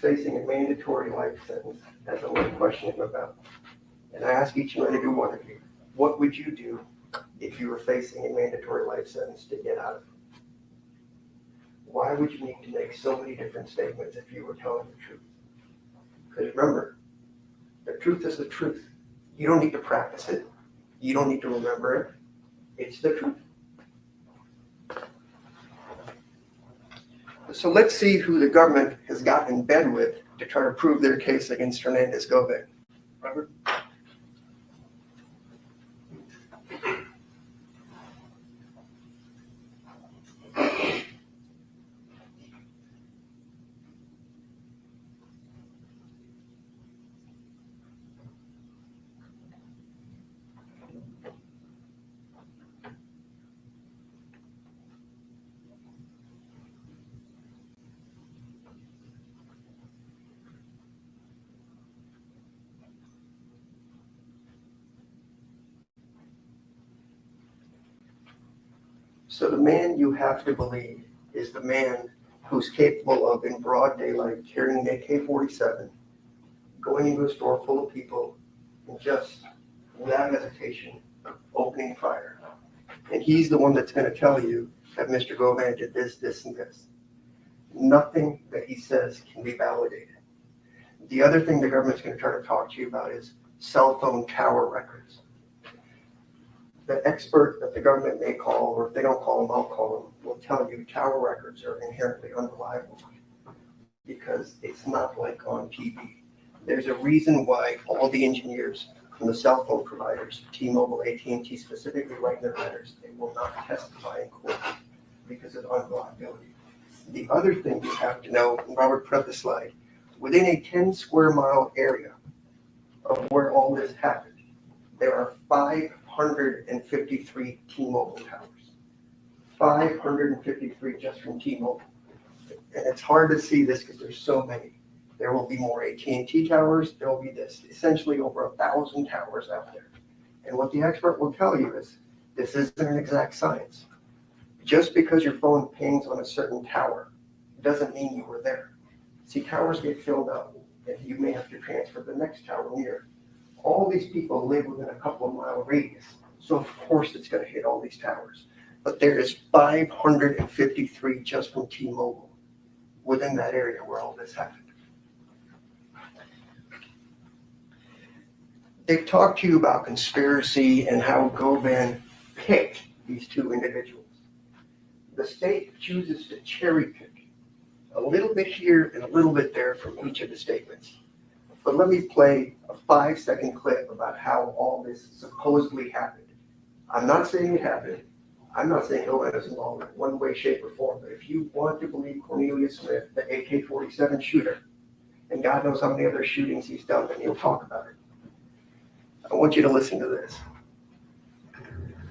facing a mandatory life sentence, as I'm going to question him about. And I ask each and every one of you, what would you do if you were facing a mandatory life sentence to get out of it? Why would you need to make so many different statements if you were telling the truth? Because remember, the truth is the truth. You don't need to practice it. You don't need to remember it. It's the truth. So let's see who the government has gotten in bed with to try to prove their case against Hernandez Govan. Robert? So the man you have to believe is the man who's capable of, in broad daylight, carrying an AK-47, going into a store full of people, and just, without hesitation, opening fire. And he's the one that's going to tell you that Mr. Govan did this, this, and this. Nothing that he says can be validated. The other thing the government's going to try to talk to you about is cell phone tower records. The expert that the government may call, or if they don't call him, I'll call him, will tell you tower records are inherently unreliable because it's not like on TV. There's a reason why all the engineers from the cell phone providers, T-Mobile, AT&T specifically, write in their letters, they will not testify in court because of unreliability. The other thing you have to know, and Robert put up the slide, within a 10 square mile area of where all this happened, there are 553 T-Mobile towers. 553 just from T-Mobile. And it's hard to see this because there's so many. There will be more AT&T towers. There will be this, essentially over 1,000 towers out there. And what the expert will tell you is this isn't an exact science. Just because your phone pings on a certain tower doesn't mean you were there. See, towers get filled up and you may have to transfer the next tower near. All these people live within a couple of mile radius. So of course it's going to hit all these towers. But there is 553 just from T-Mobile within that area where all this happened. They talked to you about conspiracy and how Govan picked these two individuals. The state chooses to cherry pick a little bit here and a little bit there from each of the statements. But let me play a 5-second clip about how all this supposedly happened. I'm not saying it happened. I'm not saying Govan is involved in one way, shape, or form. But if you want to believe Cornelius Smith, the AK-47 shooter, and God knows how many other shootings he's done, then he'll talk about it. I want you to listen to this.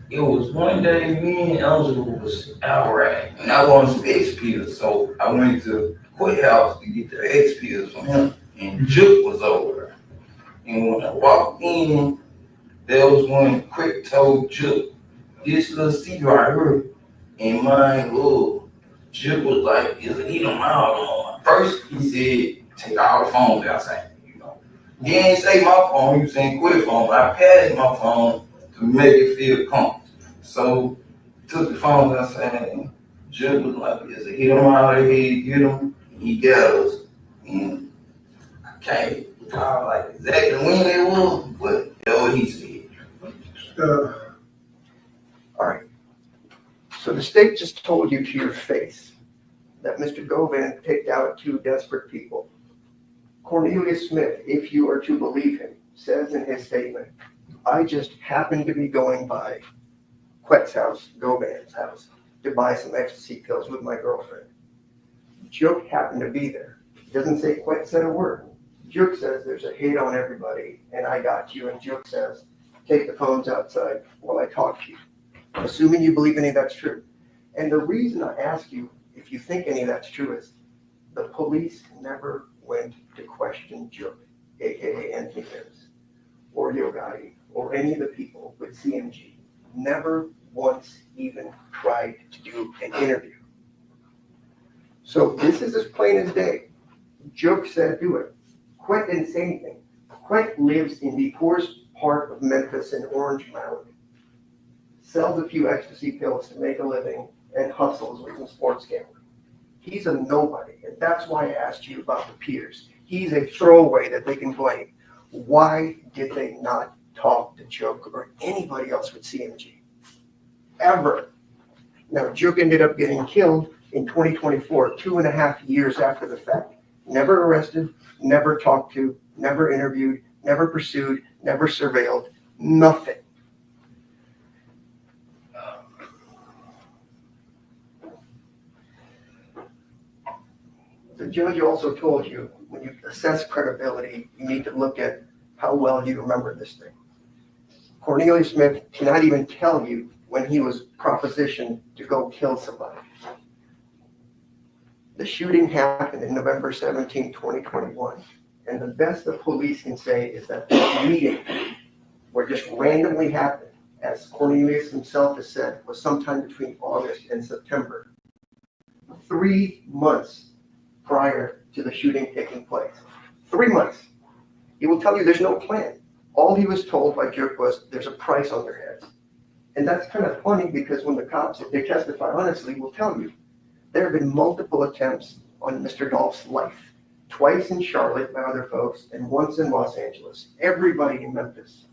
It was one day, me and Angela was out right, and I wanted some X pills, so I went to Quay House to get the X pills from him, and Juke was over there. And when I walked in, there was one quick told Juke, this little seat right here, and my little Juke was like, he don't mind. First, he said, take all the phones outside. He ain't say my phone, he was saying quit phone, but I patted my phone to make it feel comfortable. So took the phone outside and Jim was like, is it hit him out of here, get him, he got us. And I can't recall like exactly when it was, but that's what he said. All right. So the state just told you to your face that Mr. Govan picked out two desperate people. Cornelius Smith, if you are to believe him, says in his statement, I just happened to be going by Quet's house, Govan's house, to buy some ecstasy pills with my girlfriend. Juke happened to be there. He doesn't say Quet said a word. Juke says there's a hit on everybody and I got you. And Juke says, take the phones outside while I talk to you. Assuming you believe any of that's true. And the reason I ask you if you think any of that's true is the police never went to question Juke, aka Anthony Harris, or Yo Gotti, or any of the people with CMG. Never once even tried to do an interview. So this is as plain as day. Joke said do it. Quet didn't say anything. Quet lives in the poorest part of Memphis in Orange Mound, sells a few ecstasy pills to make a living, and hustles with some sports gambling. He's a nobody, and that's why I asked you about the peers. He's a throwaway that they can blame. Why did they not talk to Joke or anybody else with CMG? Ever. Now, Joke ended up getting killed in 2024, 2.5 years after the fact. Never arrested, never talked to, never interviewed, never pursued, never surveilled, nothing. The judge also told you when you assess credibility, you need to look at how well you remember this thing. Cornelius Smith cannot even tell you when he was propositioned to go kill somebody. The shooting happened in November 17, 2021. And the best the police can say is that this meeting, where just randomly happened, as Cornelius himself has said, was sometime between August and September, 3 months prior to the shooting taking place. 3 months. He will tell you there's no plan. All he was told by Jerk was there's a price on their heads. And that's kind of funny because when the cops, if they testify honestly, will tell you there have been multiple attempts on Mr. Dolph's life. Twice in Charlotte by other folks and once in Los Angeles. Everybody in Memphis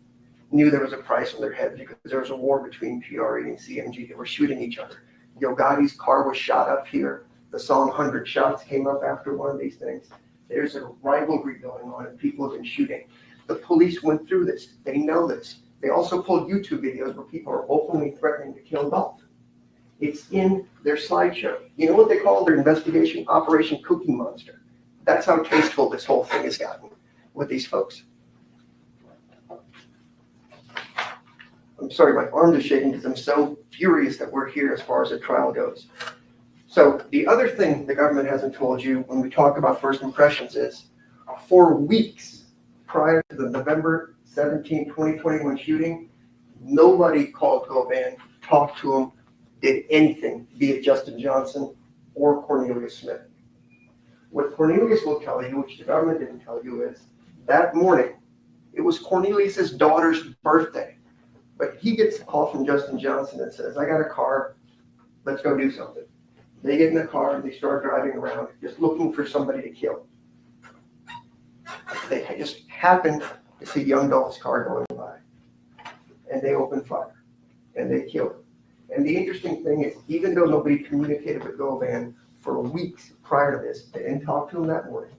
knew there was a price on their heads because there was a war between PRE and CMG. They were shooting each other. Yo Gotti's car was shot up here. The song 100 Shots came up after one of these things. There's a rivalry going on and people have been shooting. The police went through this. They know this. They also pulled YouTube videos where people are openly threatening to kill Dolph. It's in their slideshow. You know what they call their investigation? Operation Cookie Monster. That's how tasteful this whole thing has gotten with these folks. I'm sorry, my arms are shaking because I'm so furious that we're here as far as the trial goes. So the other thing the government hasn't told you when we talk about first impressions is for weeks prior to the November 17, 2021 shooting, nobody called Govan, talked to him, did anything, be it Justin Johnson or Cornelius Smith. What Cornelius will tell you, which the government didn't tell you, is that morning, it was Cornelius's daughter's birthday. But he gets a call from Justin Johnson that says, I got a car, let's go do something. They get in the car and they start driving around just looking for somebody to kill. They just happened to see Young Dolph's car going by. And they open fire. And they kill him. And the interesting thing is, even though nobody communicated with Govan for weeks prior to this, they didn't talk to him that morning.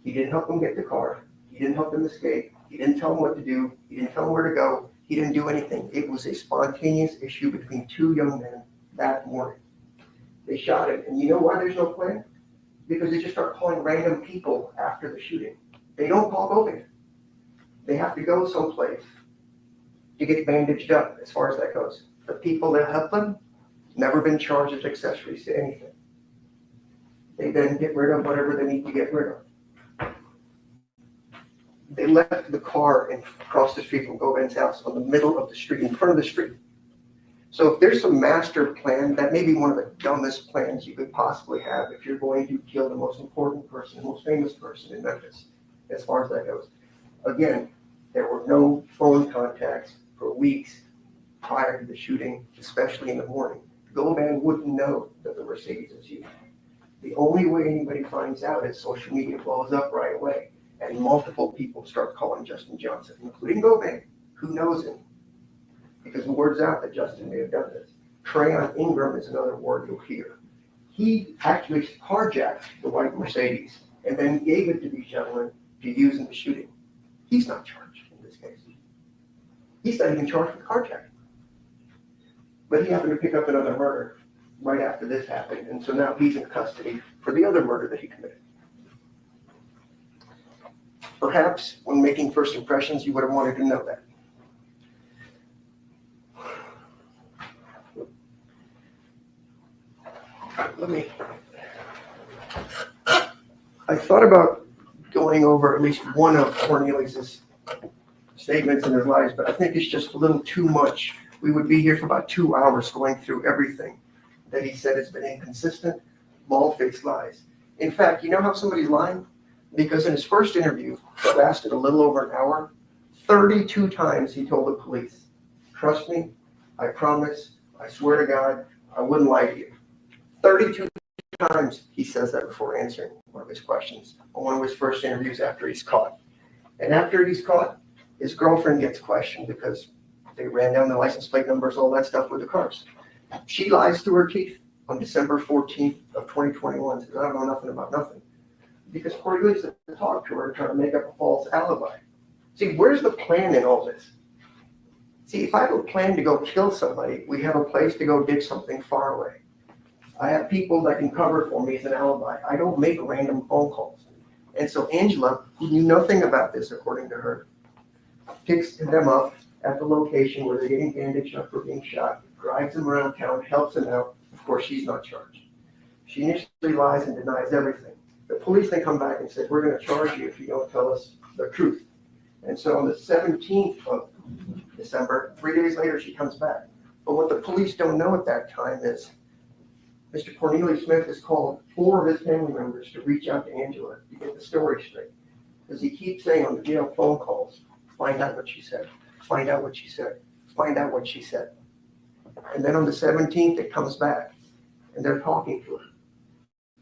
He didn't help him get the car. He didn't help him escape. He didn't tell him what to do. He didn't tell him where to go. He didn't do anything. It was a spontaneous issue between two young men that morning. They shot him. And you know why there's no plan? Because they just start calling random people after the shooting. They don't call Govan. They have to go someplace to get bandaged up as far as that goes. The people that help them never been charged as accessories to anything. They then get rid of whatever they need to get rid of. They left the car across the street from Govan's house on the middle of the street, in front of the street. So if there's some master plan, that may be one of the dumbest plans you could possibly have if you're going to kill the most important person, the most famous person in Memphis, as far as that goes. Again, there were no phone contacts for weeks prior to the shooting, especially in the morning. Govan wouldn't know that the Mercedes is used. The only way anybody finds out is social media blows up right away, and multiple people start calling Justin Johnson, including Govan, who knows him, because the word's out that Justin may have done this. Trayon Ingram is another word you'll hear. He actually carjacked the white Mercedes and then gave it to these gentlemen to use in the shooting. He's not charged in this case. He's not even charged with carjacking. But he happened to pick up another murder right after this happened, and so now he's in custody for the other murder that he committed. Perhaps when making first impressions, you would have wanted to know that. I thought about going over at least one of Cornelius's statements in his lives, but I think it's just a little too much. We would be here for about 2 hours going through everything that he said has been inconsistent, bald-faced lies. In fact, you know how somebody's lying? Because in his first interview, that lasted a little over an hour, 32 times he told the police, trust me, I promise, I swear to God, I wouldn't lie to you. 32 times he says that before answering one of his questions on one of his first interviews after he's caught. And after he's caught, his girlfriend gets questioned because they ran down the license plate numbers, all that stuff with the cars. She lies through her teeth on December 14th of 2021, says, I don't know nothing about nothing. Because Cornelius had to talk to her, trying to make up a false alibi. See, where's the plan in all this? See, if I have a plan to go kill somebody, we have a place to go dig something far away. I have people that can cover for me as an alibi. I don't make random phone calls. And so Angela, who knew nothing about this, according to her, picks them up at the location where they're getting bandaged up for being shot, drives them around town, helps them out. Of course, she's not charged. She initially lies and denies everything. The police then come back and say, we're going to charge you if you don't tell us the truth. And so on the 17th of December, 3 days later, she comes back. But what the police don't know at that time is Mr. Cornelius Smith has called 4 of his family members to reach out to Angela to get the story straight. Because he keeps saying on the jail phone calls, find out what she said, find out what she said, find out what she said. And then on the 17th, it comes back and they're talking to her.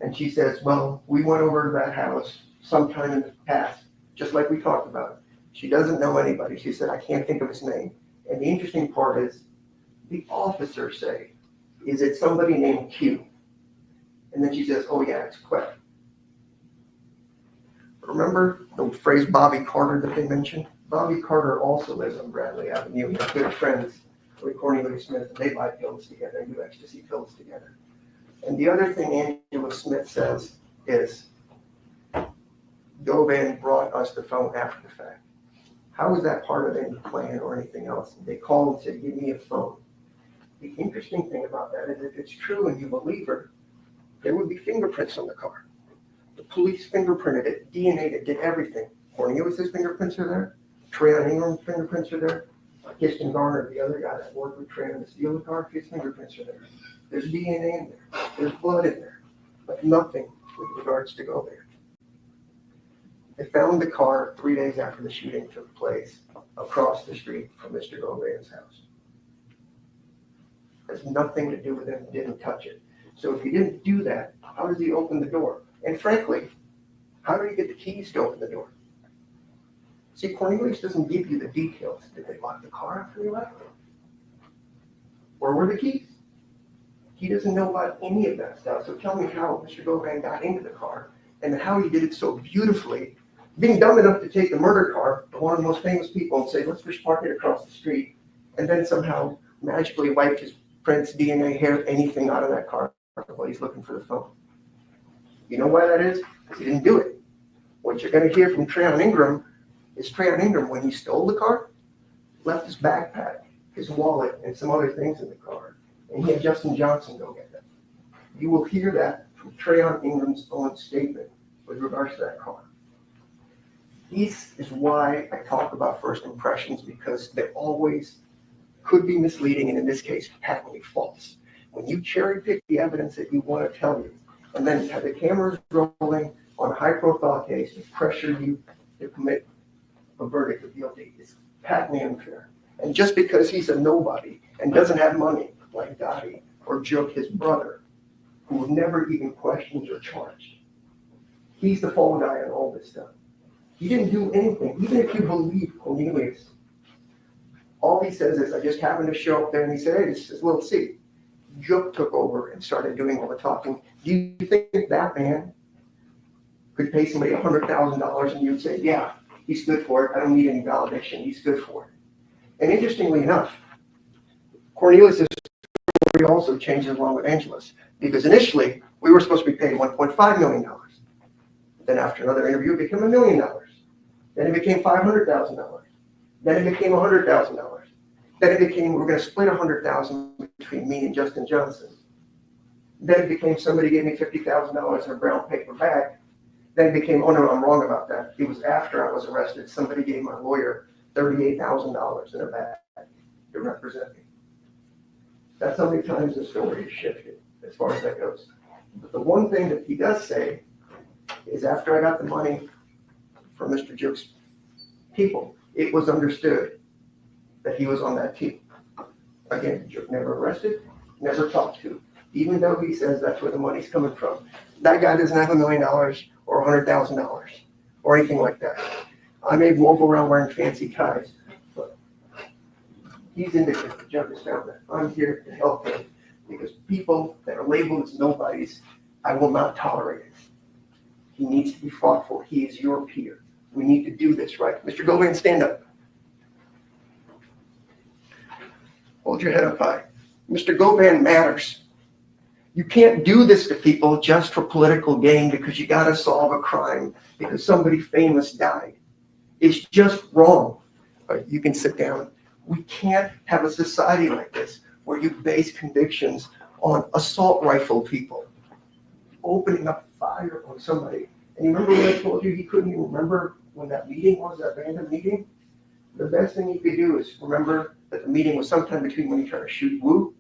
And she says, well, we went over to that house sometime in the past, just like we talked about. She doesn't know anybody. She said, I can't think of his name. And the interesting part is the officers say, is it somebody named Q? And then she says, oh yeah, it's Quet. Remember the phrase Bobby Carter that they mentioned? Bobby Carter also lives on Bradley Avenue. They're good friends with Cornelius Smith. They buy pills together and do ecstasy pills together. And the other thing Angela Smith says is, Govan brought us the phone after the fact. How is that part of any plan or anything else? They called and said, give me a phone. The interesting thing about that is if it's true and you believe her, there would be fingerprints on the car. The police fingerprinted it, DNA'd it, did everything. Cornelius's fingerprints are there. Treon Ingram's fingerprints are there. Kirsten Garner, the other guy that worked with Treon to steal the car, his fingerprints are there. There's DNA in there. There's blood in there. But nothing with regards to Govan. They found the car 3 days after the shooting took place across the street from Mr. Govan's house. Has nothing to do with him, didn't touch it. So if he didn't do that, how does he open the door? And frankly, how did he get the keys to open the door? See, Cornelius doesn't give you the details. Did they lock the car after they left? Where were the keys? He doesn't know about any of that stuff. So tell me how Mr. Govan got into the car and how he did it so beautifully, being dumb enough to take the murder car to one of the most famous people and say, let's just park it across the street, and then somehow magically wiped his prints, DNA, hair, anything out of that car while he's looking for the phone. You know why that is? Because he didn't do it. What you're going to hear from Treon Ingram is Treon Ingram, when he stole the car, left his backpack, his wallet, and some other things in the car, and he had Justin Johnson go get them. You will hear that from Treon Ingram's own statement with regards to that car. This is why I talk about first impressions, because they always could be misleading, and in this case, patently false. When you cherry pick the evidence that you want to tell you, and then have the cameras rolling on a high-profile case to pressure you to commit a verdict of guilty, is patently unfair. And just because he's a nobody and doesn't have money like Gotti or Joke, his brother, who was never even questioned or charged, he's the fall guy on all this stuff. He didn't do anything. Even if you believe Cornelius, all he says is, I just happened to show up there, and he said, hey, this is Lil C. Joke took over and started doing all the talking. Do you think that man could pay somebody $100,000 and you'd say, yeah, he's good for it. I don't need any validation. He's good for it. And interestingly enough, Cornelius' story also changes along with Angela's, because initially we were supposed to be paid $1.5 million. Then after another interview, it became $1 million. Then it became $500,000. Then it became $100,000. Then it became, we're going to split $100,000 between me and Justin Johnson. Then it became, somebody gave me $50,000 in a brown paper bag. Then it became, oh no, I'm wrong about that. It was after I was arrested. Somebody gave my lawyer $38,000 in a bag to represent me. That's how many times the story has shifted as far as that goes. But the one thing that he does say is after I got the money from Mr. Jook's people, it was understood that he was on that team. Again, Jook never arrested, never talked to, even though he says that's where the money's coming from. That guy doesn't have $1 million or $100,000 or anything like that. I may walk around wearing fancy ties, but he's indicted. The judge has found that. I'm here to help him because people that are labeled as nobodies, I will not tolerate it. He needs to be fought for. He is your peer. We need to do this right. Mr. Govan, stand up. Hold your head up high. Mr. Govan matters. You can't do this to people just for political gain because you got to solve a crime because somebody famous died. It's just wrong. You can sit down. We can't have a society like this where you base convictions on assault rifle people opening up fire on somebody. And you remember when I told you he couldn't even remember when that meeting was, that random meeting? The best thing he could do is remember that the meeting was sometime between when he tried to shoot Wu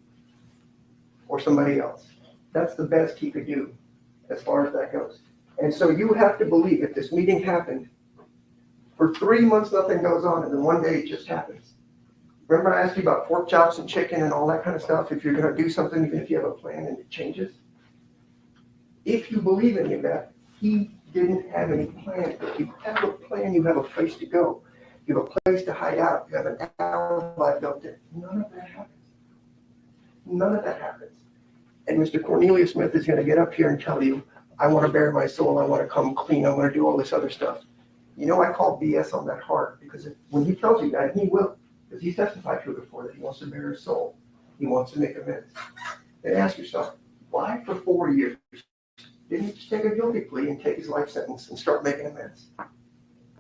or somebody else. That's the best he could do as far as that goes. And so you have to believe if this meeting happened, for 3 months nothing goes on, and then one day it just happens. Remember I asked you about pork chops and chicken and all that kind of stuff? If you're going to do something, even if you have a plan and it changes. If you believe any of that, he didn't have any plan. If you have a plan, you have a place to go. You have a place to hide out. You have an alibi built in. None of that happens. None of that happens. And Mr. Cornelius Smith is going to get up here and tell you, I want to bare my soul. I want to come clean. I want to do all this other stuff. You know, I call BS on that heart because when he tells you that, he will. Because he's testified to it before that he wants to bare his soul. He wants to make amends. Then ask yourself, why for 4 years didn't he just take a guilty plea and take his life sentence and start making amends?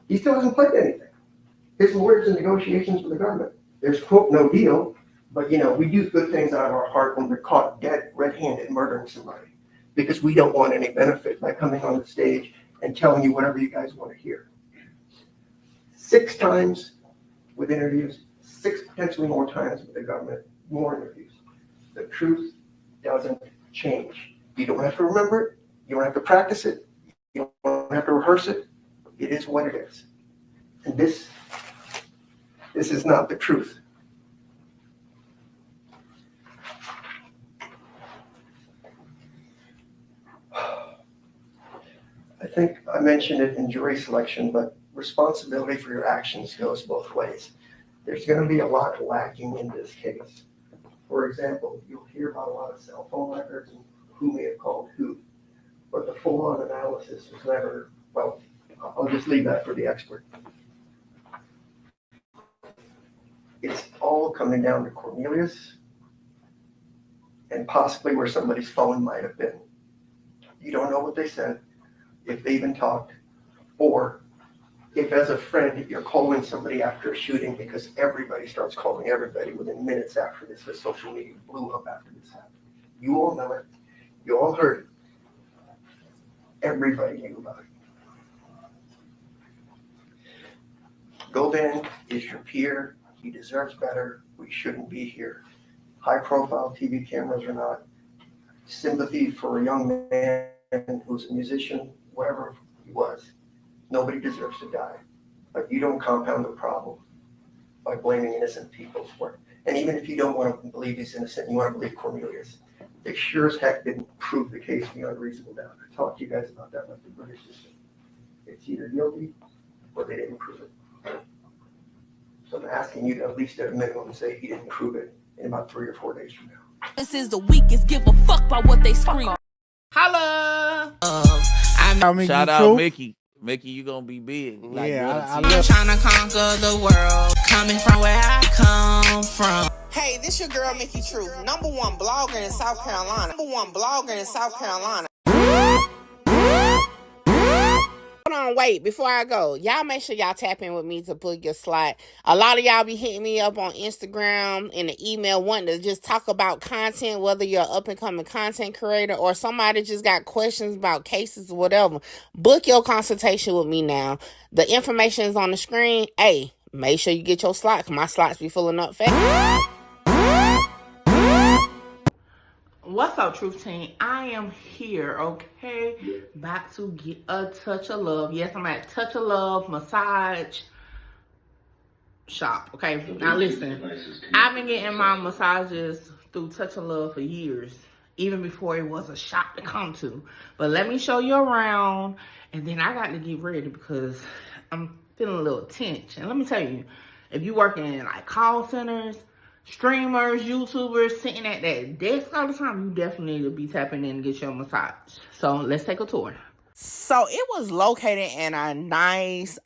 He still hasn't pledged anything. His lawyers in negotiations with the government. There's, quote, no deal, but, you know, we do good things out of our heart when we're caught dead, red-handed murdering somebody because we don't want any benefit by coming on the stage and telling you whatever you guys want to hear. 6 times with interviews, 6 potentially more times with the government, more interviews. The truth doesn't change. You don't have to remember it. You don't have to practice it. You don't have to rehearse it. It is what it is. And this is not the truth. I think I mentioned it in jury selection, but responsibility for your actions goes both ways. There's going to be a lot lacking in this case. For example, you'll hear about a lot of cell phone records and who may have called who, but the full-on analysis was never, well, I'll just leave that for the expert. It's all coming down to Cornelius and possibly where somebody's phone might have been. You don't know what they said, if they even talked, or if as a friend you're calling somebody after a shooting because everybody starts calling everybody within minutes after this, the social media blew up after this happened. You all know it. You all heard it. Everybody knew about it. Govan is your peer. He deserves better. We shouldn't be here. High profile TV cameras or not. Sympathy for a young man who's a musician, wherever he was. Nobody deserves to die. But you don't compound the problem by blaming innocent people for it. And even if you don't want to believe he's innocent, you want to believe Cornelius, they sure as heck didn't prove the case beyond reasonable doubt. I talked to you guys about that with the British system. It's either guilty or they didn't prove it. So I'm asking you to at least at a minimum say he didn't prove it in about 3 or 4 days from now. This is the weakest. Give a fuck about what they scream. Holla! Shout out Mickey. Mickey, you gonna be big. Like I'm trying to conquer the world, coming from where I come from. Hey, this your girl Mickey Truth, #1 blogger in South Carolina. #1 blogger in South Carolina. Hold on, wait, before I go, y'all make sure y'all tap in with me to book your slot. A lot of y'all be hitting me up on Instagram and the email wanting to just talk about content, whether you're an up-and-coming content creator or somebody just got questions about cases or whatever. Book your consultation with me now. The information is on the screen. Hey, make sure you get your slot, because my slots be filling up fast. What's up, Truth Team? I am here, okay? About to get a touch of love. Yes, I'm at Touch of Love Massage Shop, okay? Now listen, I've been getting my massages through Touch of Love for years, even before it was a shop to come to. But let me show you around, and then I got to get ready because I'm feeling a little tense. And let me tell you, if you work in like call centers, streamers, YouTubers, sitting at that desk all the time, you definitely need to be tapping in and get your massage. So let's take a tour. So it was located in a nice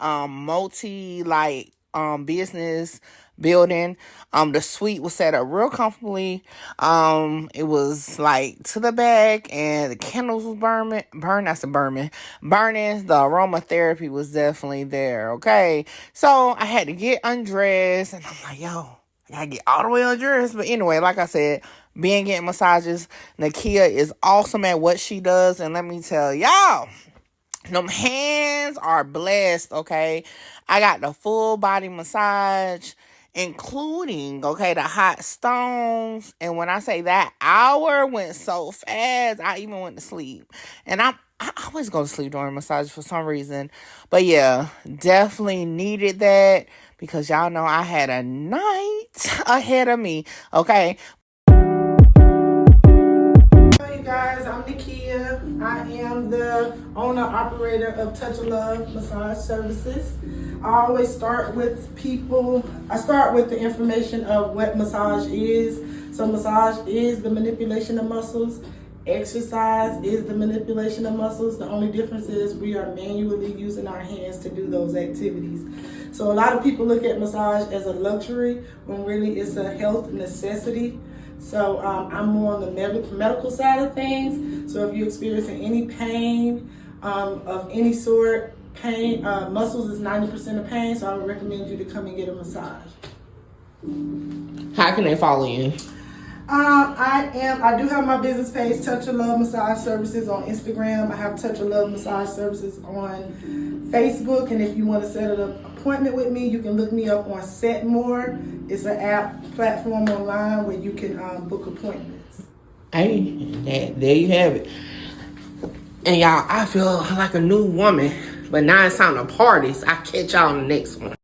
business building. The suite was set up real comfortably. It was like to the back, and the candles was burning. The aromatherapy was definitely there. Okay, so I had to get undressed, and I'm like, yo, I gotta get all the way undressed. But anyway, like I said, being getting massages, Nakia is awesome at what she does, and let me tell y'all, them hands are blessed, okay? I got the full body massage, including, okay, the hot stones. And when I say that hour went so fast, I even went to sleep. And I always go to sleep during massage for some reason. But yeah, definitely needed that because y'all know I had a night ahead of me, okay? Guys, I'm Nakia. I am the owner operator of Touch of Love Massage Services. I always start with people. I start with the information of what massage is. So massage is the manipulation of muscles. Exercise is the manipulation of muscles. The only difference is we are manually using our hands to do those activities. So a lot of people look at massage as a luxury when really it's a health necessity. So I'm more on the medical side of things. So if you're experiencing any pain of any sort, muscles is 90% of pain, so I would recommend you to come and get a massage. How can they follow you? I do have my business page, Touch of Love Massage Services, on Instagram. I have Touch of Love Massage Services on Facebook, and if you want to set an appointment with me, you can look me up on Setmore. It's an app platform online where you can book appointments. Hey, there you have it. And y'all, I feel like a new woman, but now it's time to party. So I'll catch y'all in the next one.